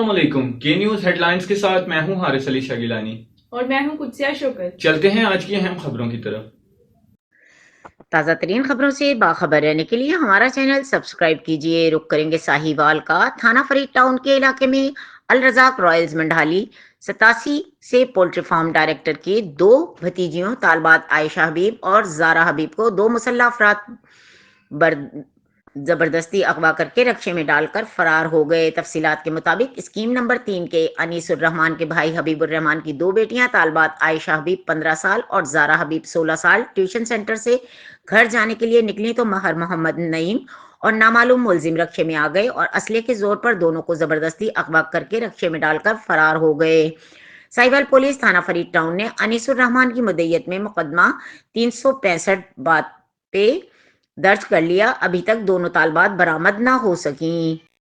अस्सलाम वालेकुम। के न्यूज़ हेडलाइंस के साथ मैं हूं हारिस अली शागिलानी और मैं हूं कुदसिया शौकत। चलते हैं आज की अहम खबरों की तरफ। ताज़ा तरीन खबरों से बाखबर रहने के लिए हमारा चैनल सब्सक्राइब कीजिए। रुक करेंगे साहिवाल का। थाना फरीद टाउन के इलाके में अल रज़ाक रॉयल्स मंडाली 87 से पोल्ट्री फार्म डायरेक्टर की दो भतीजियों तालबात आयशा हबीब और जारा हबीब को दो मुसल्लह अफराद जबरदस्ती अगवा करके रक्शे में डालकर फरार हो गए। तफसीलात के मुताबिक स्कीम नंबर 3 के अनीसुर रहमान के भाई हबीबुर रहमान की दो बेटियां तालबात आयशा हबीब 15 साल और जारा हबीब 16 साल ट्यूशन सेंटर से घर जाने के लिए निकली तो महर मोहम्मद नईम और नामालूम मुलजिम रक्शे में आ गए और असले के जोर पर दोनों को जबरदस्ती अगवा करके रक्शे में डालकर फरार हो गए। साहिवाल पुलिस थाना फरीद टाउन ने अनीसुर रहमान की मुद्दईयत में मुकदमा 365 बात पे दर्ज कर लिया। अभी तक दोनों तालबात बरामद ना हो सकी।